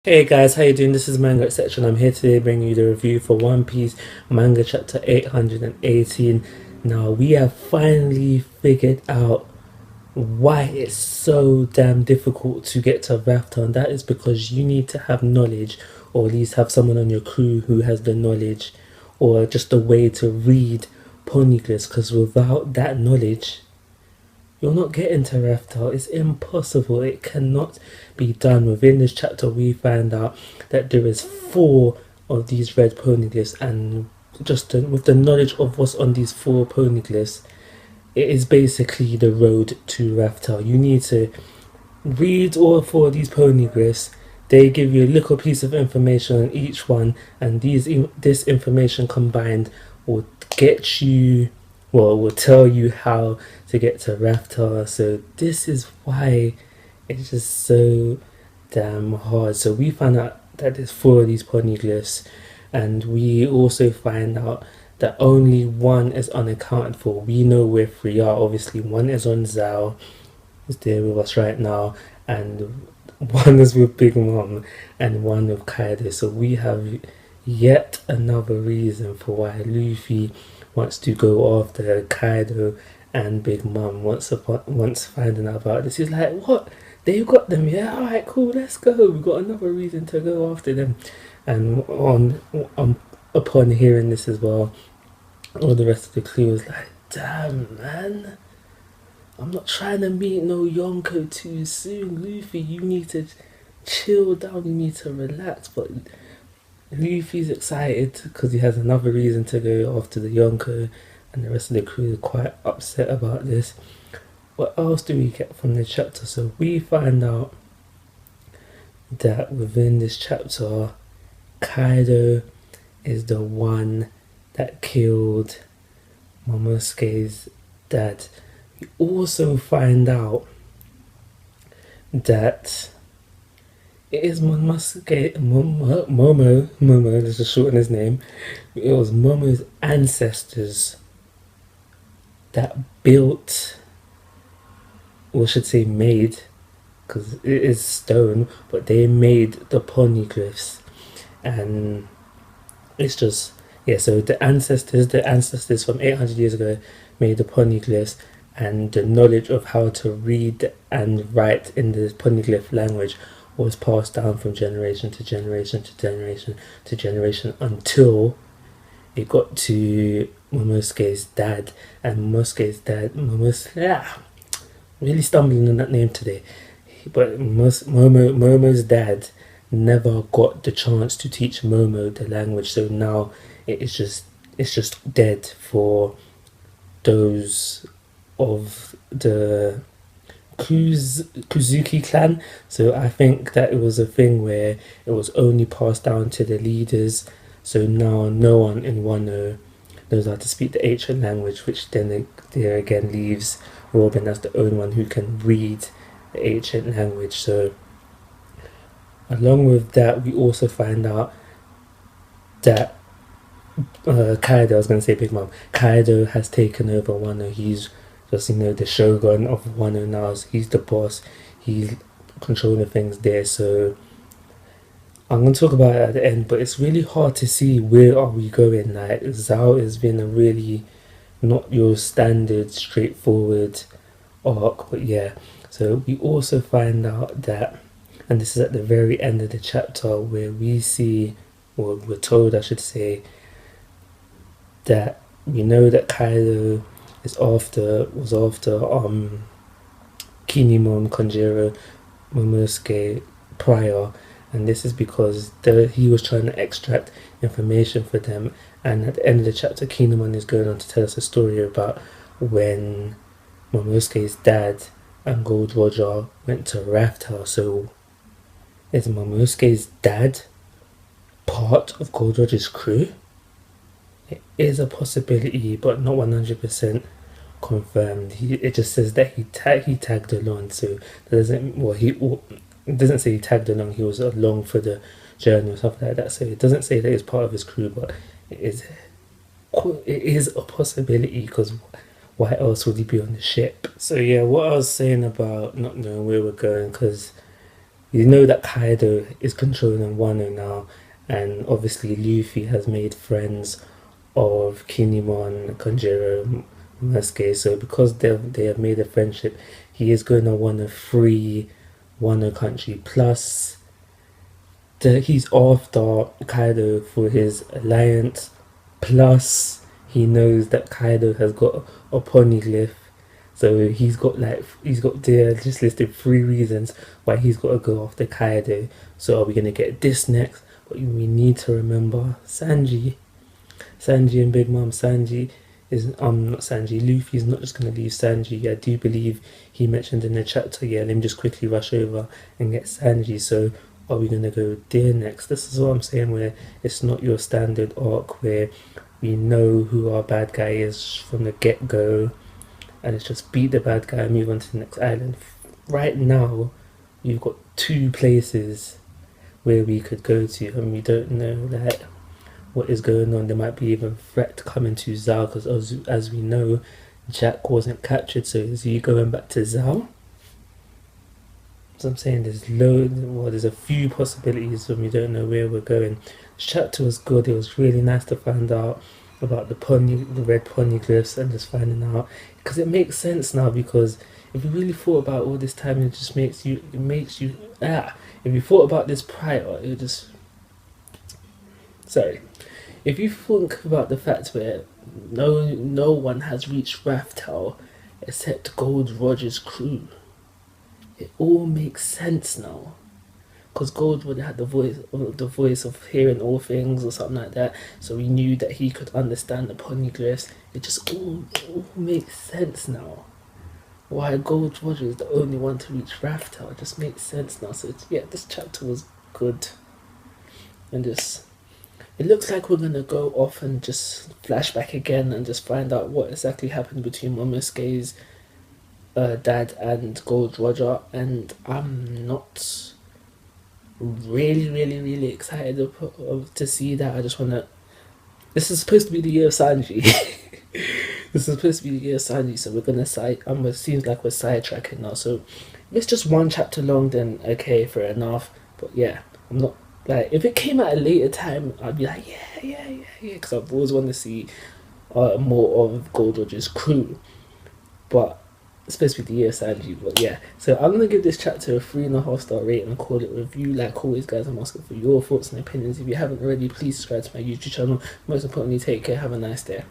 Hey guys, how you doing? This is Manga etc. and I'm here today bringing you the review for One Piece Manga Chapter 818. Now, we have finally figured out why it's so damn difficult to get to Rafter, and that is because you need to have knowledge, or at least have someone on your crew who has the knowledge, or just a way to read poneglyphs, because without that knowledge, you're not getting to Raftal. It's impossible. It cannot be done. Within this chapter, we find out that there is four of these red poneglyphs, and with the knowledge of what's on these four poneglyphs, it is basically the road to Raftal. You need to read all four of these poneglyphs. They give you a little piece of information on each one, and this information combined will get you, well, will tell you how to get to Raftar. So this is why it's just so damn hard. So we found out that there's four of these poneglyphs, and we also find out that only one is unaccounted for. We know where three are. Obviously, one is on Zao, is there with us right now, and one is with Big Mom, and one with Kaido. So we have yet another reason for why Luffy wants to go after Kaido and Big Mom. Once finding out about this, he's like, "What? They've got them? Yeah, all right, cool. Let's go. We've got another reason to go after them." And upon hearing this as well, all the rest of the crew was like, "Damn, man. I'm not trying to meet no Yonko too soon. Luffy, you need to chill down, you need to relax." But Luffy's excited because he has another reason to go after the Yonko, and the rest of the crew is quite upset about this. What else do we get from this chapter? So we find out that within this chapter, Kaido is the one that killed Momosuke's dad. We also find out that it is Momo, let's just shorten his name. It was Momo's ancestors that built, or should say made, because it is stone, but they made the poneglyphs. And it's just, yeah, so the ancestors from 800 years ago made the poneglyphs, and the knowledge of how to read and write in the poneglyph language was passed down from generation to generation to generation to generation until it got to Momosuke's dad. And really stumbling on that name today, but Momo's dad never got the chance to teach Momo the language, so now it's just dead for those of the Kuzuki clan. So I think that it was a thing where it was only passed down to the leaders, so now no one in Wano knows how to speak the ancient language, which then there again leaves Robin as the only one who can read the ancient language. So along with that, we also find out that Kaido, I was going to say Big Mom, Kaido has taken over Wano. He's just, the shogun of Wano now. He's the boss. He's controlling things there. So I'm going to talk about it at the end, but it's really hard to see where are we going. Like, Zao has been a really not your standard straightforward arc, but yeah. So we also find out that, and this is at the very end of the chapter, where we see, or we're told I should say, that we know that Kaido was after Kinemon, Konjiro, Momosuke prior, and this is because he was trying to extract information for them. And at the end of the chapter, Kinemon is going on to tell us a story about when Momosuke's dad and Gold Roger went to Raftar. So is Momosuke's dad part of Gold Roger's crew? It is a possibility, but not 100% confirmed. It just says that he tagged along, so it doesn't say he tagged along. He was along for the journey or something like that. So it doesn't say that he's part of his crew, but it is a possibility, because why else would he be on the ship? So yeah, what I was saying about not knowing where we're going, because You know that Kaido is controlling Wano now, and obviously Luffy has made friends of Kinemon, Kanjiro, Masuke. So because they have made a friendship, he is going to want to free Wano country. Plus, he's after Kaido for his alliance. Plus, he knows that Kaido has got a poneglyph. So he's got there just listed 3 reasons why he's got to go after Kaido. So are we gonna get this next? But we need to remember Sanji and Big Mom. Sanji is not Sanji. Luffy's not just gonna leave Sanji. I do believe he mentioned in the chapter. Yeah, let me just quickly rush over and get Sanji. So are we gonna go there next? This is what I'm saying. Where it's not your standard arc where we know who our bad guy is from the get go, and it's just beat the bad guy and move on to the next island. Right now, you've got 2 places where we could go to, and we don't know like what is going on. There might be even threat coming to Zao, because as we know, Jack wasn't captured. So is he going back to Zao? So I'm saying there's a few possibilities when we don't know where we're going. This chapter was good. It was really nice to find out about the red poneglyphs, and just finding out, because it makes sense now. Because if you really thought about all this time, it makes you if you thought about this prior, it just sorry. If you think about the fact where no one has reached Raftel except Gold Roger's crew, it all makes sense now. Because Gold would have had the voice of hearing all things or something like that, so we knew that he could understand the poneglyphs. It just all makes sense now. Why Gold Roger is the only one to reach Raftel, it just makes sense now. So yeah, this chapter was good, and just it looks like we're gonna go off and just flashback again and just find out what exactly happened between Momosuke's dad and Gold Roger, and I'm not really excited to see that. I just wanna. This is supposed to be the year of Sanji. This is supposed to be the year of Sanji, so we're gonna it seems like we're sidetracking now. So if it's just 1 chapter long, then okay, fair enough. But yeah, I'm not like, if it came at a later time, I'd be like yeah, because I've always wanted to see more of Gold Roger's crew. But it's supposed to be the year of Sanji, but yeah. So I'm gonna give this chapter a 3.5-star rating and call it a review. Like always, guys, I'm asking for your thoughts and opinions. If you haven't already, please subscribe to my YouTube channel. Most importantly, take care. Have a nice day.